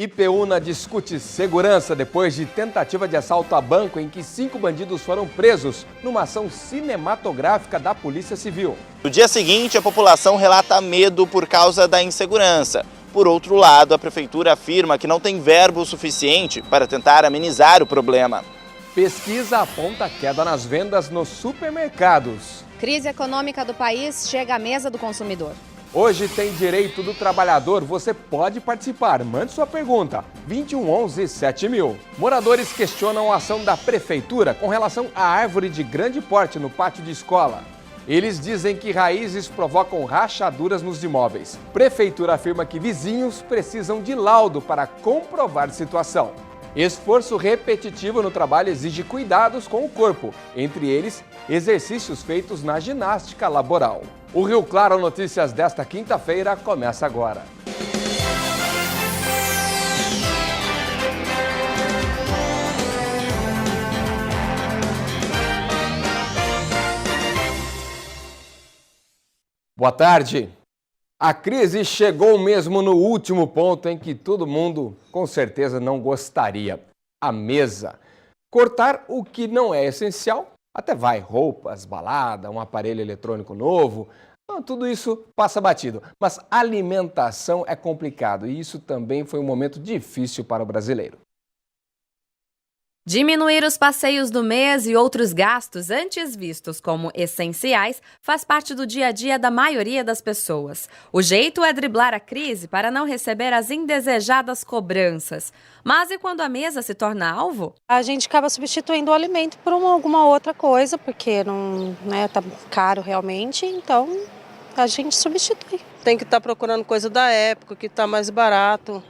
Ipeúna discute segurança depois de tentativa de assalto a banco em que 5 bandidos foram presos numa ação cinematográfica da Polícia Civil. No dia seguinte, a população relata medo por causa da insegurança. Por outro lado, a prefeitura afirma que não tem verbo suficiente para tentar amenizar o problema. Pesquisa aponta queda nas vendas nos supermercados. Crise econômica do país chega à mesa do consumidor. Hoje tem Direito do Trabalhador, você pode participar. Mande sua pergunta, 2111 7000. Moradores questionam a ação da prefeitura com relação à árvore de grande porte no pátio de escola. Eles dizem que raízes provocam rachaduras nos imóveis. Prefeitura afirma que vizinhos precisam de laudo para comprovar situação. Esforço repetitivo no trabalho exige cuidados com o corpo, entre eles, exercícios feitos na ginástica laboral. O Rio Claro Notícias desta quinta-feira começa agora. Boa tarde. A crise chegou mesmo no último ponto em que todo mundo, com certeza, não gostaria. A mesa. Cortar o que não é essencial, até vai, roupas, balada, um aparelho eletrônico novo, tudo isso passa batido. Mas alimentação é complicado e isso também foi um momento difícil para o brasileiro. Diminuir os passeios do mês e outros gastos antes vistos como essenciais faz parte do dia a dia da maioria das pessoas. O jeito é driblar a crise para não receber as indesejadas cobranças. Mas e quando a mesa se torna alvo? A gente acaba substituindo o alimento por alguma outra coisa, porque não, tá caro realmente, então a gente substitui. Tem que estar procurando coisa da época, que está mais barato,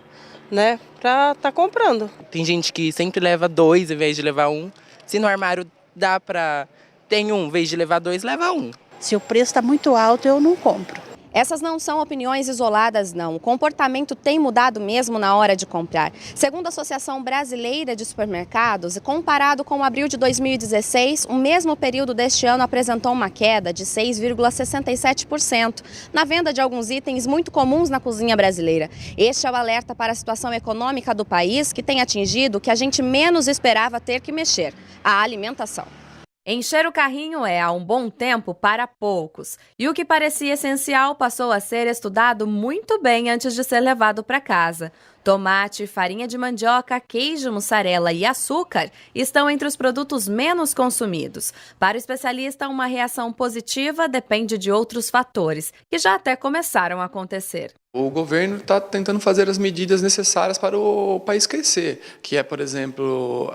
pra estar comprando. Tem gente que sempre leva 2 em vez de levar 1. Se no armário dá pra ter 1 em vez de levar 2, leva 1. Se o preço está muito alto, eu não compro. Essas não são opiniões isoladas, não. O comportamento tem mudado mesmo na hora de comprar. Segundo a Associação Brasileira de Supermercados, e comparado com abril de 2016, o mesmo período deste ano apresentou uma queda de 6,67% na venda de alguns itens muito comuns na cozinha brasileira. Este é o alerta para a situação econômica do país, que tem atingido o que a gente menos esperava ter que mexer: a alimentação. Encher o carrinho é há um bom tempo para poucos. E o que parecia essencial passou a ser estudado muito bem antes de ser levado para casa. Tomate, farinha de mandioca, queijo, mussarela e açúcar estão entre os produtos menos consumidos. Para o especialista, uma reação positiva depende de outros fatores, que já até começaram a acontecer. O governo está tentando fazer as medidas necessárias para o país crescer, que é, por exemplo,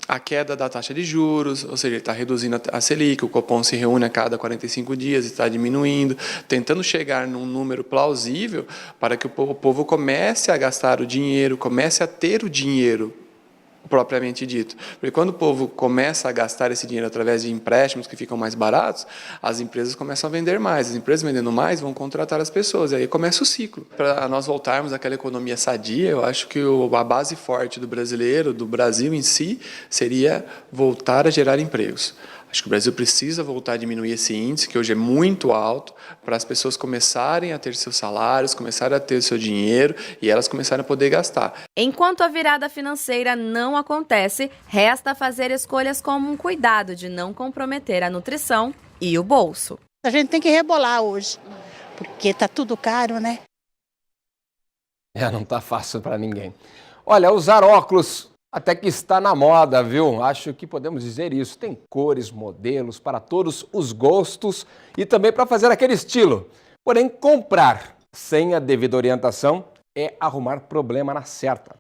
a queda da taxa de juros, ou seja, ele está reduzindo a Selic, o Copom se reúne a cada 45 dias e está diminuindo, tentando chegar num número plausível para que o povo comece a gastar o dinheiro, comece a ter o dinheiro propriamente dito. Porque quando o povo começa a gastar esse dinheiro através de empréstimos que ficam mais baratos, as empresas começam a vender mais. As empresas vendendo mais vão contratar as pessoas, e aí começa o ciclo. Para nós voltarmos àquela economia sadia, eu acho que a base forte do brasileiro, do Brasil em si, seria voltar a gerar empregos. Acho que o Brasil precisa voltar a diminuir esse índice, que hoje é muito alto, para as pessoas começarem a ter seus salários, começarem a ter seu dinheiro e elas começarem a poder gastar. Enquanto a virada financeira não acontece, resta fazer escolhas como um cuidado de não comprometer a nutrição e o bolso. A gente tem que rebolar hoje, porque tá tudo caro, né? Não tá fácil para ninguém. Olha, usar óculos até que está na moda, viu? Acho que podemos dizer isso. Tem cores, modelos para todos os gostos e também para fazer aquele estilo. Porém, comprar sem a devida orientação é arrumar problema na certa.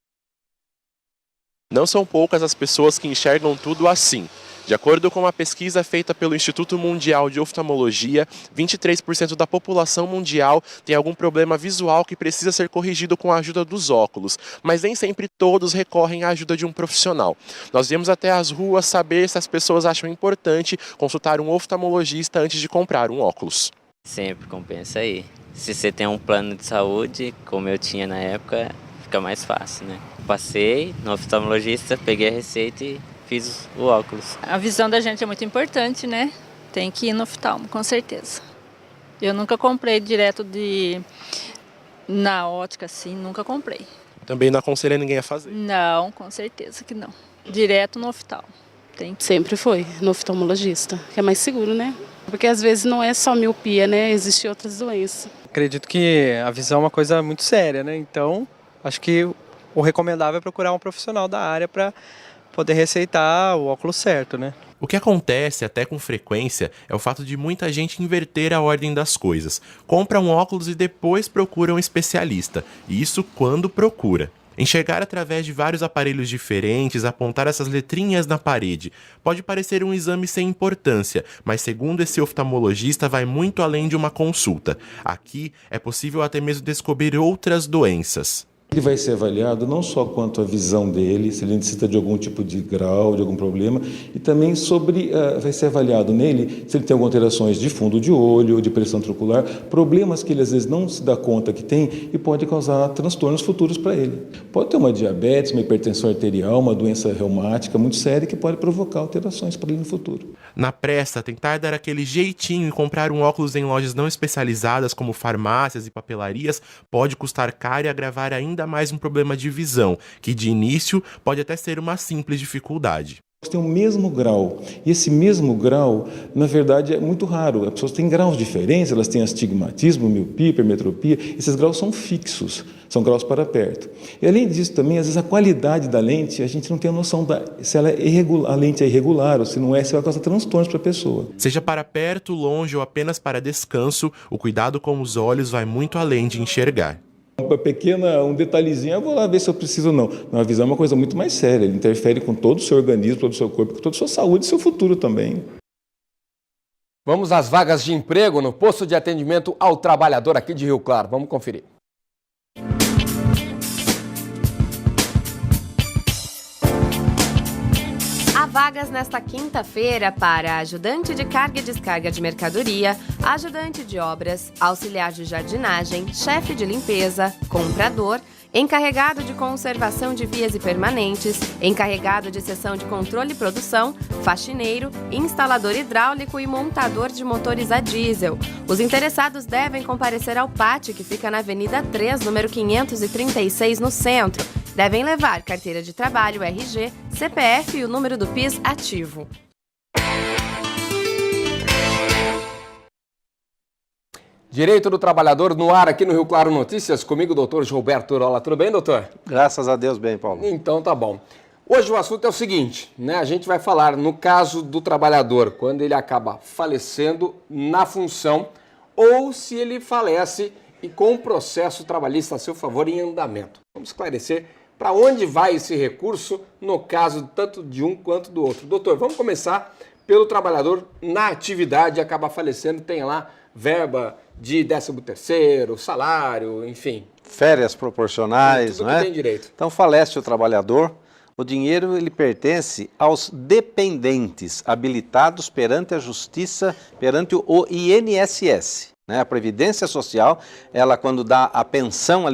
Não são poucas as pessoas que enxergam tudo assim. De acordo com uma pesquisa feita pelo Instituto Mundial de Oftalmologia, 23% da população mundial tem algum problema visual que precisa ser corrigido com a ajuda dos óculos, mas nem sempre todos recorrem à ajuda de um profissional. Nós viemos até as ruas saber se as pessoas acham importante consultar um oftalmologista antes de comprar um óculos. Sempre compensa aí. Se você tem um plano de saúde, como eu tinha na época, fica mais fácil, né? Passei no oftalmologista, peguei a receita e fiz o óculos. A visão da gente é muito importante, né? Tem que ir no oftalmo, com certeza. Eu nunca comprei direto na ótica, assim, nunca comprei. Também não aconselha ninguém a fazer? Não, com certeza que não. Direto no oftalmo. Sempre foi no oftalmologista, que é mais seguro, né? Porque às vezes não é só miopia, né? Existem outras doenças. Acredito que a visão é uma coisa muito séria, né? Então, acho que o recomendável é procurar um profissional da área para poder receitar o óculos certo, né? O que acontece até com frequência é o fato de muita gente inverter a ordem das coisas. Compra um óculos e depois procura um especialista. E isso quando procura. Enxergar através de vários aparelhos diferentes, apontar essas letrinhas na parede, pode parecer um exame sem importância, mas segundo esse oftalmologista vai muito além de uma consulta. Aqui é possível até mesmo descobrir outras doenças. Ele vai ser avaliado não só quanto à visão dele, se ele necessita de algum tipo de grau, de algum problema, e também vai ser avaliado nele se ele tem algumas alterações de fundo de olho, de pressão intraocular, problemas que ele às vezes não se dá conta que tem e pode causar transtornos futuros para ele. Pode ter uma diabetes, uma hipertensão arterial, uma doença reumática muito séria que pode provocar alterações para ele no futuro. Na pressa, tentar dar aquele jeitinho e comprar um óculos em lojas não especializadas como farmácias e papelarias pode custar caro e agravar ainda mais um problema de visão, que de início pode até ser uma simples dificuldade. Tem o mesmo grau, e esse mesmo grau, na verdade, é muito raro. As pessoas têm graus diferentes, elas têm astigmatismo, miopia, hipermetropia, esses graus são fixos, são graus para perto. E além disso também, às vezes a qualidade da lente, a gente não tem a noção se ela é irregular, a lente é irregular, ou se não é, se vai causar transtornos para a pessoa. Seja para perto, longe ou apenas para descanso, o cuidado com os olhos vai muito além de enxergar. Um detalhezinho, eu vou lá ver se eu preciso ou não. A visão é uma coisa muito mais séria, ele interfere com todo o seu organismo, todo o seu corpo, com toda a sua saúde e seu futuro também. Vamos às vagas de emprego no posto de atendimento ao trabalhador aqui de Rio Claro. Vamos conferir. Há vagas nesta quinta-feira para ajudante de carga e descarga de mercadoria, ajudante de obras, auxiliar de jardinagem, chefe de limpeza, comprador, encarregado de conservação de vias e permanentes, encarregado de seção de controle e produção, faxineiro, instalador hidráulico e montador de motores a diesel. Os interessados devem comparecer ao pátio que fica na Avenida 3, número 536, no centro. Devem levar carteira de trabalho, RG, CPF e o número do PIS ativo. Direito do Trabalhador no ar aqui no Rio Claro Notícias, comigo, doutor Gilberto Urola. Tudo bem, doutor? Graças a Deus, bem, Paulo. Então tá bom. Hoje o assunto é o seguinte, né? A gente vai falar no caso do trabalhador, quando ele acaba falecendo na função ou se ele falece e com o processo trabalhista a seu favor em andamento. Vamos esclarecer para onde vai esse recurso no caso tanto de um quanto do outro. Doutor, vamos começar pelo trabalhador na atividade, acaba falecendo, tem lá verba de 13º, salário, enfim. Férias proporcionais, tudo não é? Que tem direito. Então falece o trabalhador, o dinheiro ele pertence aos dependentes habilitados perante a Justiça, perante o INSS. Né? A Previdência Social, ela quando dá a pensão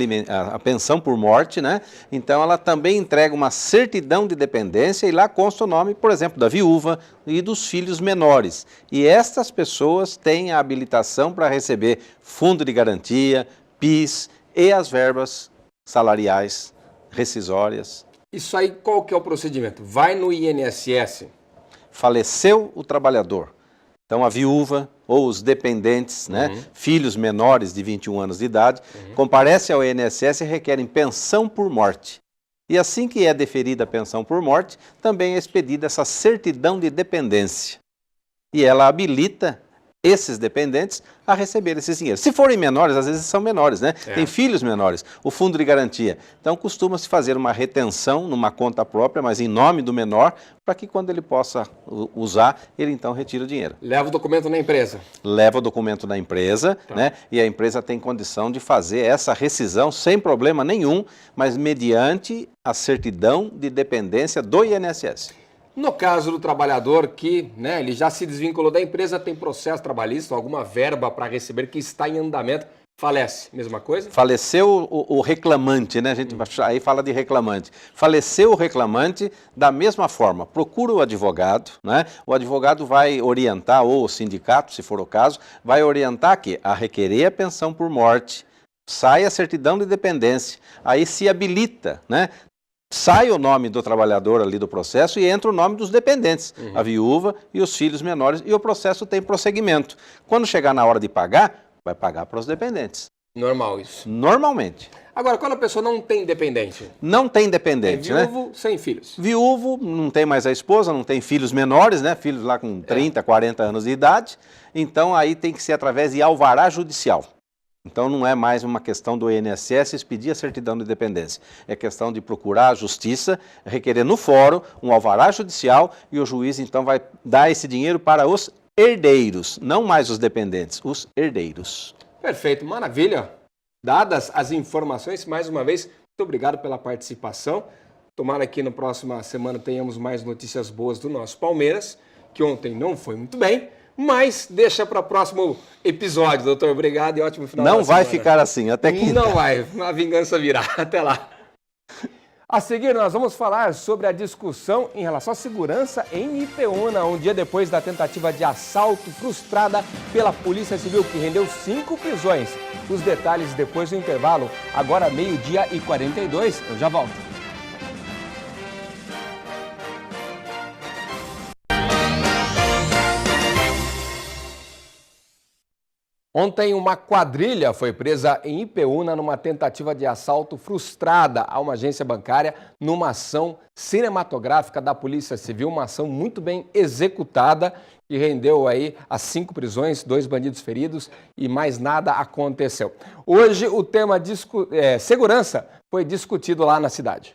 por morte, né? Então ela também entrega uma certidão de dependência e lá consta o nome, por exemplo, da viúva e dos filhos menores. E estas pessoas têm a habilitação para receber fundo de garantia, PIS e as verbas salariais rescisórias. Isso aí, qual que é o procedimento? Vai no INSS. Faleceu o trabalhador. Então, a viúva ou os dependentes, né, filhos menores de 21 anos de idade, comparecem ao INSS e requerem pensão por morte. E assim que é deferida a pensão por morte, também é expedida essa certidão de dependência. E ela habilita esses dependentes a receber esses dinheiros. Se forem menores, às vezes são menores, né? Tem filhos menores, o fundo de garantia. Então, costuma-se fazer uma retenção numa conta própria, mas em nome do menor, para que quando ele possa usar, ele então retira o dinheiro. Leva o documento na empresa. Leva o documento na empresa, né? E a empresa tem condição de fazer essa rescisão sem problema nenhum, mas mediante a certidão de dependência do INSS. No caso do trabalhador que, né, ele já se desvinculou da empresa, tem processo trabalhista, alguma verba para receber que está em andamento, falece, mesma coisa? Faleceu o reclamante, né? A gente aí fala de reclamante. Faleceu o reclamante da mesma forma. Procura o advogado, né? O advogado vai orientar, ou o sindicato, se for o caso, vai orientar que a requerer a pensão por morte, sai a certidão de dependência, aí se habilita, né? Sai o nome do trabalhador ali do processo e entra o nome dos dependentes, a viúva e os filhos menores, e o processo tem prosseguimento. Quando chegar na hora de pagar, vai pagar para os dependentes. Normal isso. Normalmente. Agora, quando a pessoa não tem dependente? Não tem dependente, é viúvo, sem filhos. Viúvo, não tem mais a esposa, não tem filhos menores, né? Filhos lá com 30, 40 anos de idade. Então, aí tem que ser através de alvará judicial. Então, não é mais uma questão do INSS expedir a certidão de dependência. É questão de procurar a justiça, requerer no fórum um alvará judicial e o juiz, então, vai dar esse dinheiro para os herdeiros, não mais os dependentes, os herdeiros. Perfeito, maravilha. Dadas as informações, mais uma vez, muito obrigado pela participação. Tomara que na próxima semana tenhamos mais notícias boas do nosso Palmeiras, que ontem não foi muito bem. Mas deixa para o próximo episódio, doutor. Obrigado e ótimo final de semana. Não vai ficar assim, até quinta. Não vai, a vingança virá. Até lá. A seguir, nós vamos falar sobre a discussão em relação à segurança em Ipeúna, um dia depois da tentativa de assalto frustrada pela Polícia Civil, que rendeu 5 prisões. Os detalhes depois do intervalo, agora 12h42. Eu já volto. Ontem, uma quadrilha foi presa em Ipeúna numa tentativa de assalto frustrada a uma agência bancária numa ação cinematográfica da Polícia Civil, uma ação muito bem executada que rendeu aí as 5 prisões, 2 bandidos feridos e mais nada aconteceu. Hoje, o tema segurança foi discutido lá na cidade.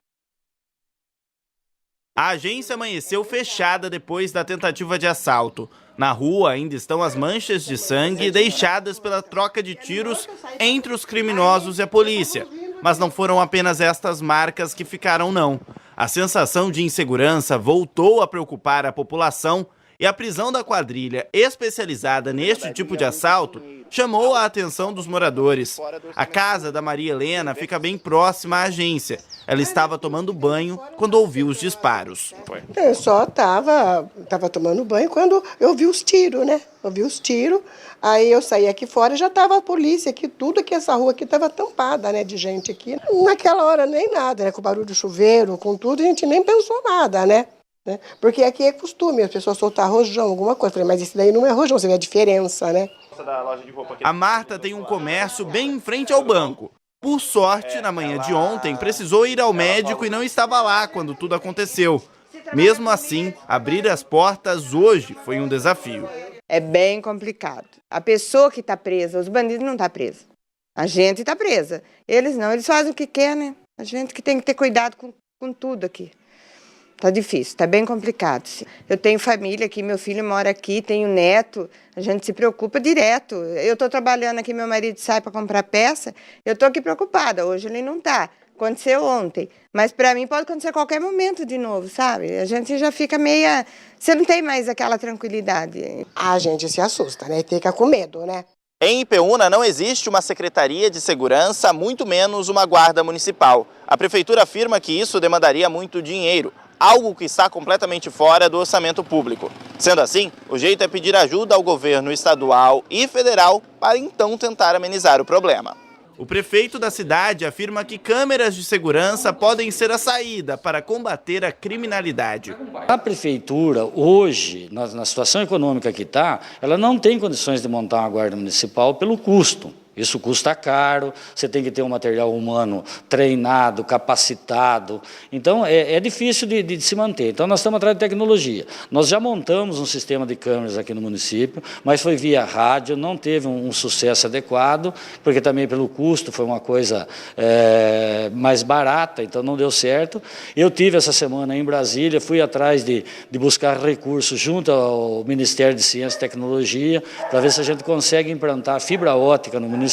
A agência amanheceu fechada depois da tentativa de assalto. Na rua ainda estão as manchas de sangue deixadas pela troca de tiros entre os criminosos e a polícia. Mas não foram apenas estas marcas que ficaram, não. A sensação de insegurança voltou a preocupar a população e a prisão da quadrilha especializada neste tipo de assalto chamou a atenção dos moradores. A casa da Maria Helena fica bem próxima à agência. Ela estava tomando banho quando ouviu os disparos. Eu só estava tomando banho quando eu vi os tiros, né? Eu vi os tiros, aí eu saí aqui fora e já estava a polícia aqui, tudo aqui, essa rua aqui estava tampada, né, de gente aqui. Naquela hora nem nada, né? Com o barulho do chuveiro, com tudo, a gente nem pensou nada, né? Porque aqui é costume, as pessoas soltar rojão, alguma coisa. Eu falei, mas isso daí não é rojão, você vê a diferença, né? A Marta tem um comércio bem em frente ao banco. Por sorte, na manhã de ontem, precisou ir ao médico e não estava lá quando tudo aconteceu. Mesmo assim, abrir as portas hoje foi um desafio. É bem complicado. A pessoa que está presa, os bandidos não estão presos. A gente está presa. Eles não, eles fazem o que quer, né? A gente que tem que ter cuidado com tudo aqui. Tá difícil, tá bem complicado. Eu tenho família aqui, meu filho mora aqui, tenho neto, a gente se preocupa direto. Eu estou trabalhando aqui, meu marido sai para comprar peça, eu estou aqui preocupada, hoje ele não está. Aconteceu ontem, mas para mim pode acontecer a qualquer momento de novo, sabe? A gente já fica meia... Você não tem mais aquela tranquilidade. A gente se assusta, né? E fica com medo, né? Em Ipeúna não existe uma secretaria de segurança, muito menos uma guarda municipal. A prefeitura afirma que isso demandaria muito dinheiro, algo que está completamente fora do orçamento público. Sendo assim, o jeito é pedir ajuda ao governo estadual e federal para então tentar amenizar o problema. O prefeito da cidade afirma que câmeras de segurança podem ser a saída para combater a criminalidade. A prefeitura, hoje, na situação econômica que está, ela não tem condições de montar uma guarda municipal pelo custo. Isso custa caro, você tem que ter um material humano treinado, capacitado. Então, é difícil de se manter. Então, nós estamos atrás de tecnologia. Nós já montamos um sistema de câmeras aqui no município, mas foi via rádio, não teve um sucesso adequado, porque também pelo custo foi uma coisa mais barata, então não deu certo. Eu tive essa semana em Brasília, fui atrás de buscar recursos junto ao Ministério de Ciência e Tecnologia, para ver se a gente consegue implantar fibra ótica no município,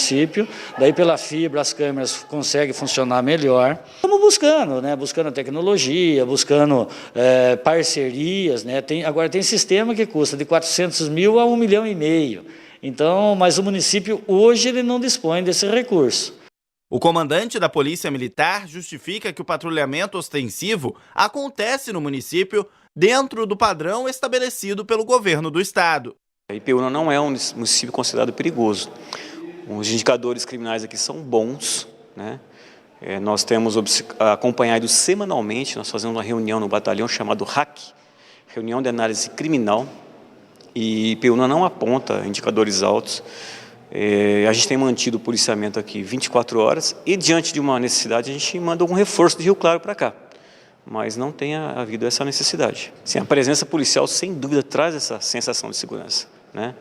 daí pela fibra as câmeras conseguem funcionar melhor. Estamos buscando, né? Buscando tecnologia, buscando parcerias, né? Agora tem sistema que custa de 400 mil a 1,5 milhão. Então, mas o município hoje ele não dispõe desse recurso. O comandante da Polícia Militar justifica que o patrulhamento ostensivo acontece no município dentro do padrão estabelecido pelo governo do estado. Ipeúna não é um município considerado perigoso. Os indicadores criminais aqui são bons, né? Nós temos acompanhado semanalmente, nós fazemos uma reunião no batalhão chamado RAC, Reunião de Análise Criminal, e IPEUNA não aponta indicadores altos. A gente tem mantido o policiamento aqui 24 horas e, diante de uma necessidade, a gente manda um reforço de Rio Claro para cá. Mas não tem havido essa necessidade. Sim, a presença policial, sem dúvida, traz essa sensação de segurança, né?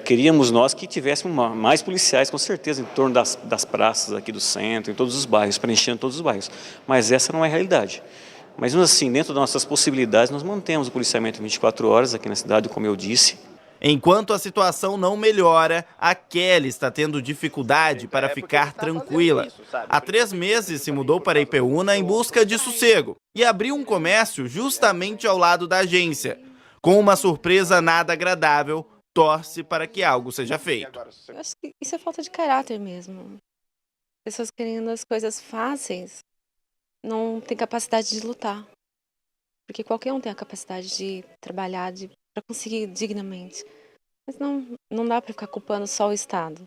Queríamos nós que tivéssemos mais policiais, com certeza, em torno das praças aqui do centro, em todos os bairros, preenchendo todos os bairros. Mas essa não é a realidade. Mas, assim, dentro das nossas possibilidades, nós mantemos o policiamento 24 horas aqui na cidade, como eu disse. Enquanto a situação não melhora, a Kelly está tendo dificuldade para ficar tranquila. Há 3 meses se mudou para IPEUNA em busca de sossego e abriu um comércio justamente ao lado da agência. Com uma surpresa nada agradável, torce para que algo seja feito. Eu acho que isso é falta de caráter mesmo. Pessoas querendo as coisas fáceis não têm capacidade de lutar. Porque qualquer um tem a capacidade de trabalhar para conseguir dignamente. Mas não dá para ficar culpando só o Estado.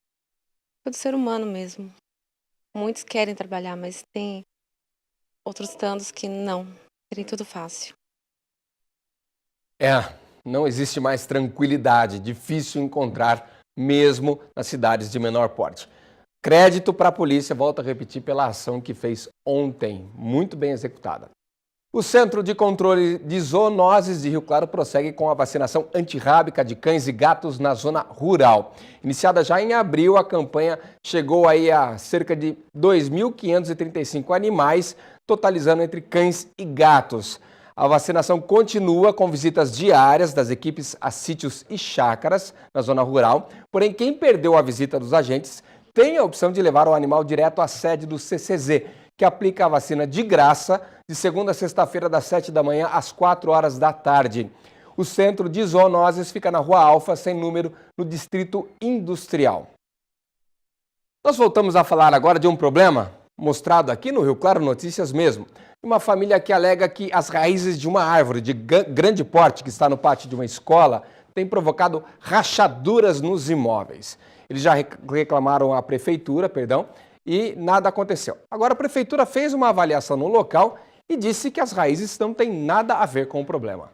É do ser humano mesmo. Muitos querem trabalhar, mas tem outros tantos que não. Querem tudo fácil. Não existe mais tranquilidade, difícil encontrar mesmo nas cidades de menor porte. Crédito para a polícia, volto a repetir, pela ação que fez ontem, muito bem executada. O Centro de Controle de Zoonoses de Rio Claro prossegue com a vacinação antirrábica de cães e gatos na zona rural. Iniciada já em abril, a campanha chegou aí a cerca de 2.535 animais, totalizando entre cães e gatos. A vacinação continua com visitas diárias das equipes a sítios e chácaras na zona rural. Porém, quem perdeu a visita dos agentes tem a opção de levar o animal direto à sede do CCZ, que aplica a vacina de graça de segunda a sexta-feira, das 7 da manhã às 4 horas da tarde. O Centro de Zoonoses fica na Rua Alfa, sem número, no Distrito Industrial. Nós voltamos a falar agora de um problema mostrado aqui no Rio Claro Notícias mesmo. Uma família que alega que as raízes de uma árvore de grande porte que está no pátio de uma escola têm provocado rachaduras nos imóveis. Eles já reclamaram à prefeitura, e nada aconteceu. Agora a prefeitura fez uma avaliação no local e disse que as raízes não têm nada a ver com o problema.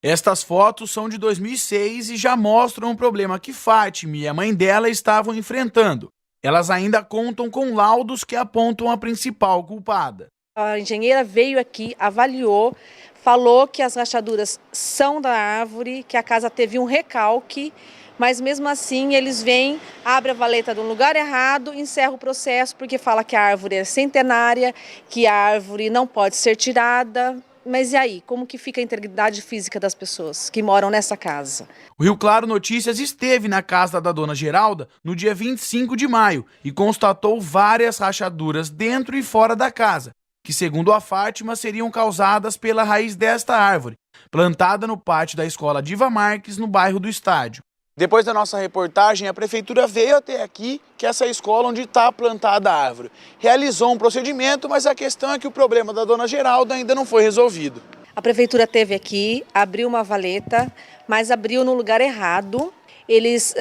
Estas fotos são de 2006 e já mostram um problema que Fátima e a mãe dela estavam enfrentando. Elas ainda contam com laudos que apontam a principal culpada. A engenheira veio aqui, avaliou, falou que as rachaduras são da árvore, que a casa teve um recalque, mas mesmo assim eles vêm, abrem a valeta do lugar errado, encerram o processo porque fala que a árvore é centenária, que a árvore não pode ser tirada. Mas e aí, como que fica a integridade física das pessoas que moram nessa casa? O Rio Claro Notícias esteve na casa da dona Geralda no dia 25 de maio e constatou várias rachaduras dentro e fora da casa, que segundo a Fátima seriam causadas pela raiz desta árvore, plantada no pátio da escola Diva Marques, no bairro do Estádio. Depois da nossa reportagem, a prefeitura veio até aqui, que é essa escola onde está plantada a árvore. Realizou um procedimento, mas a questão é que o problema da dona Geralda ainda não foi resolvido. A prefeitura esteve aqui, abriu uma valeta, mas abriu no lugar errado. Eles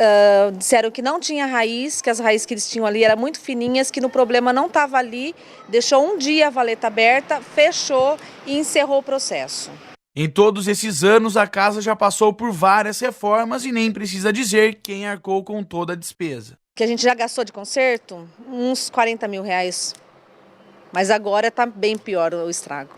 disseram que não tinha raiz, que as raízes que eles tinham ali eram muito fininhas, que no problema não estava ali. Deixou um dia a valeta aberta, fechou e encerrou o processo. Em todos esses anos, a casa já passou por várias reformas e nem precisa dizer quem arcou com toda a despesa. Que a gente já gastou de conserto? Uns 40 mil reais. Mas agora está bem pior o estrago.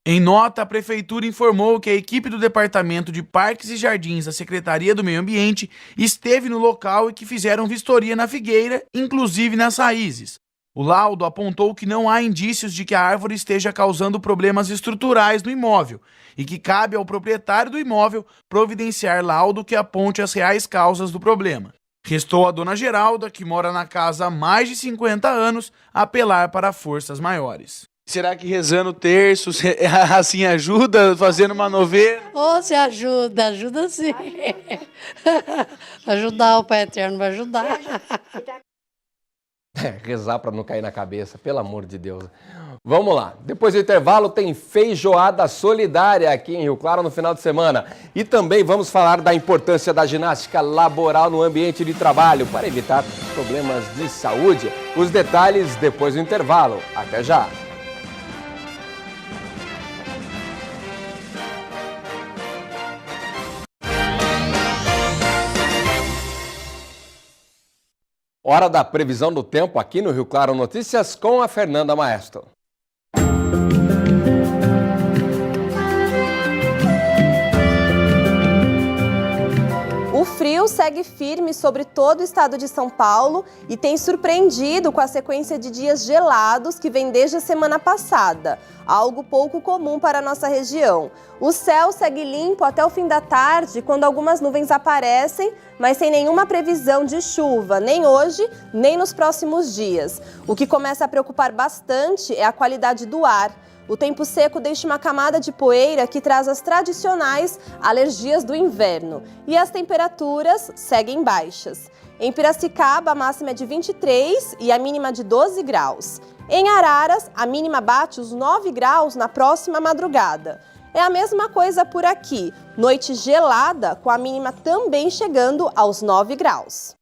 Em nota, a prefeitura informou que a equipe do Departamento de Parques e Jardins da Secretaria do Meio Ambiente esteve no local e que fizeram vistoria na figueira, inclusive nas raízes. O laudo apontou que não há indícios de que a árvore esteja causando problemas estruturais no imóvel e que cabe ao proprietário do imóvel providenciar laudo que aponte as reais causas do problema. Restou à dona Geralda, que mora na casa há mais de 50 anos, apelar para forças maiores. Será que rezando terços assim ajuda, fazendo uma novena? Se ajuda, ajuda sim. Ajudar, o Pai Eterno vai ajudar. Rezar para não cair na cabeça, pelo amor de Deus. Vamos lá, depois do intervalo tem feijoada solidária aqui em Rio Claro no final de semana. E também vamos falar da importância da ginástica laboral no ambiente de trabalho para evitar problemas de saúde. Os detalhes depois do intervalo. Até já! Hora da previsão do tempo aqui no Rio Claro Notícias com a Fernanda Maestro. O frio segue firme sobre todo o estado de São Paulo e tem surpreendido com a sequência de dias gelados que vem desde a semana passada, algo pouco comum para a nossa região. O céu segue limpo até o fim da tarde, quando algumas nuvens aparecem, mas sem nenhuma previsão de chuva, nem hoje, nem nos próximos dias. O que começa a preocupar bastante é a qualidade do ar. O tempo seco deixa uma camada de poeira que traz as tradicionais alergias do inverno. E as temperaturas seguem baixas. Em Piracicaba, a máxima é de 23 e a mínima de 12 graus. Em Araras, a mínima bate os 9 graus na próxima madrugada. É a mesma coisa por aqui, noite gelada, com a mínima também chegando aos 9 graus.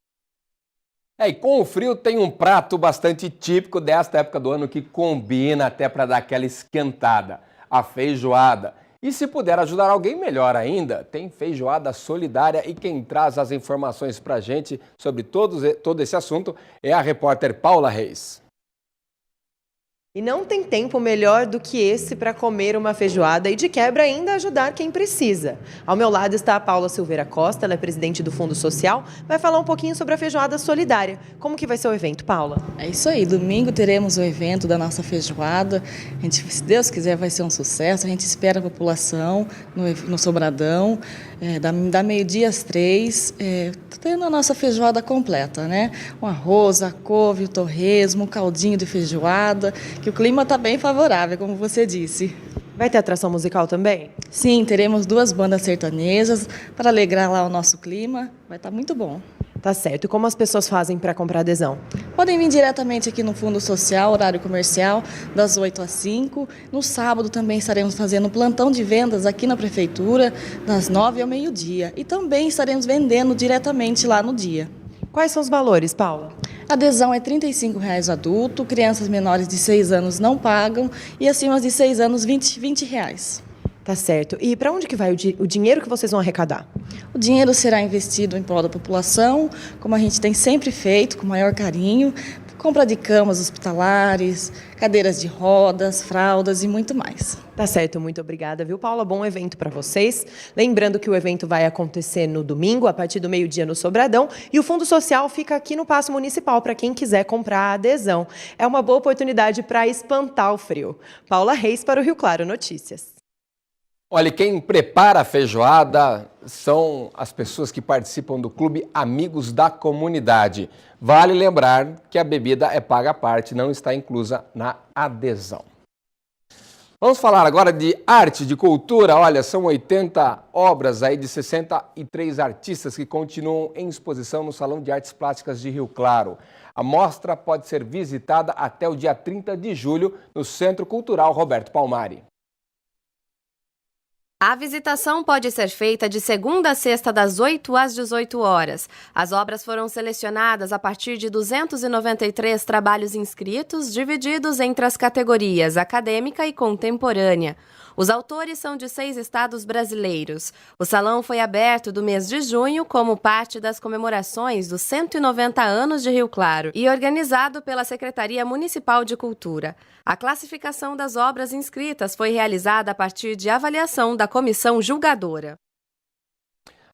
E com o frio tem um prato bastante típico desta época do ano que combina até para dar aquela esquentada, a feijoada. E se puder ajudar alguém, melhor ainda, tem feijoada solidária e quem traz as informações para a gente sobre todo esse assunto é a repórter Paula Reis. E não tem tempo melhor do que esse para comer uma feijoada e de quebra ainda ajudar quem precisa. Ao meu lado está a Paula Silveira Costa, ela é presidente do Fundo Social, vai falar um pouquinho sobre a feijoada solidária. Como que vai ser o evento, Paula? É isso aí, domingo teremos o evento da nossa feijoada, se Deus quiser vai ser um sucesso, a gente espera a população no Sobradão, da meio-dia às 3, tendo a nossa feijoada completa, né? O arroz, a couve, o torresmo, o caldinho de feijoada, que o clima está bem favorável, como você disse. Vai ter atração musical também? Sim, teremos 2 bandas sertanejas para alegrar lá o nosso clima, vai estar muito bom. Tá certo. E como as pessoas fazem para comprar adesão? Podem vir diretamente aqui no Fundo Social, horário comercial, das 8 às 5. No sábado também estaremos fazendo plantão de vendas aqui na Prefeitura, das 9 ao meio-dia. E também estaremos vendendo diretamente lá no dia. Quais são os valores, Paula? A adesão é R$ 35,00 adulto, crianças menores de 6 anos não pagam e acima de 6 anos, R$ 20,00. Tá certo. E para onde que vai o dinheiro que vocês vão arrecadar? O dinheiro será investido em prol da população, como a gente tem sempre feito, com maior carinho, compra de camas hospitalares, cadeiras de rodas, fraldas e muito mais. Tá certo, muito obrigada, viu, Paula? Bom evento para vocês. Lembrando que o evento vai acontecer no domingo, a partir do meio-dia no Sobradão, e o Fundo Social fica aqui no Paço Municipal para quem quiser comprar a adesão. É uma boa oportunidade para espantar o frio. Paula Reis para o Rio Claro Notícias. Olha, quem prepara a feijoada são as pessoas que participam do Clube Amigos da Comunidade. Vale lembrar que a bebida é paga à parte, não está inclusa na adesão. Vamos falar agora de arte, de cultura. Olha, são 80 obras aí de 63 artistas que continuam em exposição no Salão de Artes Plásticas de Rio Claro. A mostra pode ser visitada até o dia 30 de julho no Centro Cultural Roberto Palmari. A visitação pode ser feita de segunda a sexta, das 8 às 18 horas. As obras foram selecionadas a partir de 293 trabalhos inscritos, divididos entre as categorias acadêmica e contemporânea. Os autores são de 6 estados brasileiros. O salão foi aberto do mês de junho como parte das comemorações dos 190 anos de Rio Claro e organizado pela Secretaria Municipal de Cultura. A classificação das obras inscritas foi realizada a partir de avaliação da comissão julgadora.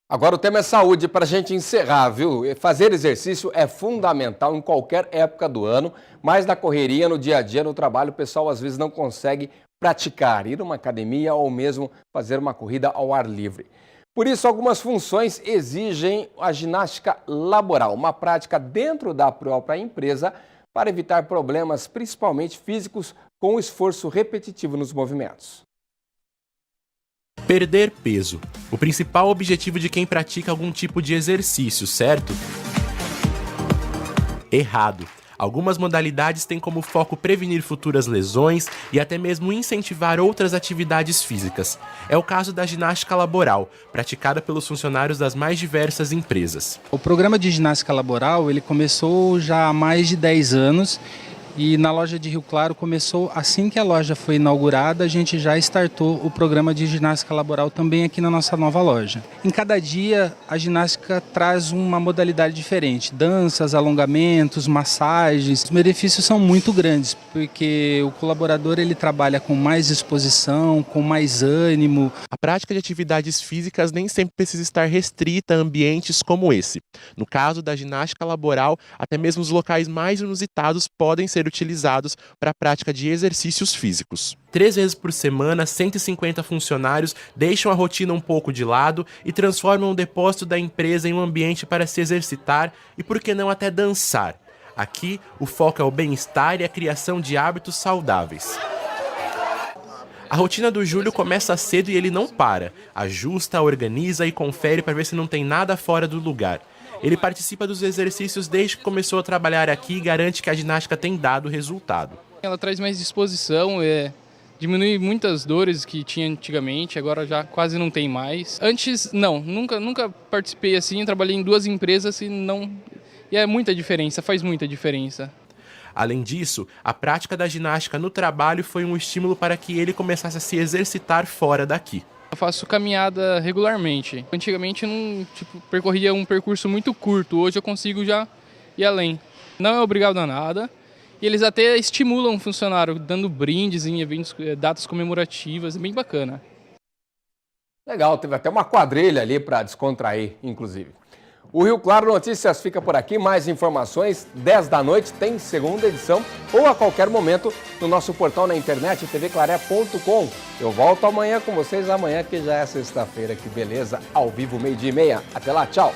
Agora o tema é saúde para a gente encerrar, viu? Fazer exercício é fundamental em qualquer época do ano, mas na correria, no dia a dia, no trabalho, o pessoal às vezes não consegue praticar, ir a uma academia ou mesmo fazer uma corrida ao ar livre. Por isso, algumas funções exigem a ginástica laboral, uma prática dentro da própria empresa para evitar problemas, principalmente físicos, com o esforço repetitivo nos movimentos. Perder peso. O principal objetivo de quem pratica algum tipo de exercício, certo? Errado. Algumas modalidades têm como foco prevenir futuras lesões e até mesmo incentivar outras atividades físicas. É o caso da ginástica laboral, praticada pelos funcionários das mais diversas empresas. O programa de ginástica laboral ele começou já há mais de 10 anos. E na loja de Rio Claro começou, assim que a loja foi inaugurada, a gente já startou o programa de ginástica laboral também aqui na nossa nova loja. Em cada dia, a ginástica traz uma modalidade diferente, danças, alongamentos, massagens. Os benefícios são muito grandes, porque o colaborador ele trabalha com mais disposição, com mais ânimo. A prática de atividades físicas nem sempre precisa estar restrita a ambientes como esse. No caso da ginástica laboral, até mesmo os locais mais inusitados podem ser utilizados para a prática de exercícios físicos. 3 vezes por semana, 150 funcionários deixam a rotina um pouco de lado e transformam o depósito da empresa em um ambiente para se exercitar e, por que não, até dançar. Aqui, o foco é o bem-estar e a criação de hábitos saudáveis. A rotina do Júlio começa cedo e ele não para. Ajusta, organiza e confere para ver se não tem nada fora do lugar. Ele participa dos exercícios desde que começou a trabalhar aqui e garante que a ginástica tem dado resultado. Ela traz mais disposição, diminui muitas dores que tinha antigamente, agora já quase não tem mais. Antes, não, nunca participei assim, trabalhei em 2 empresas e é muita diferença, faz muita diferença. Além disso, a prática da ginástica no trabalho foi um estímulo para que ele começasse a se exercitar fora daqui. Eu faço caminhada regularmente. Antigamente eu não percorria um percurso muito curto, hoje eu consigo já ir além. Não é obrigado a nada. E eles até estimulam o funcionário, dando brindes em eventos, datas comemorativas, bem bacana. Legal, teve até uma quadrilha ali para descontrair, inclusive. O Rio Claro Notícias fica por aqui. Mais informações, 10 da noite, tem segunda edição ou a qualquer momento no nosso portal na internet, tvclaré.com. Eu volto amanhã com vocês, amanhã que já é sexta-feira, que beleza, ao vivo, 12:30. Até lá, tchau!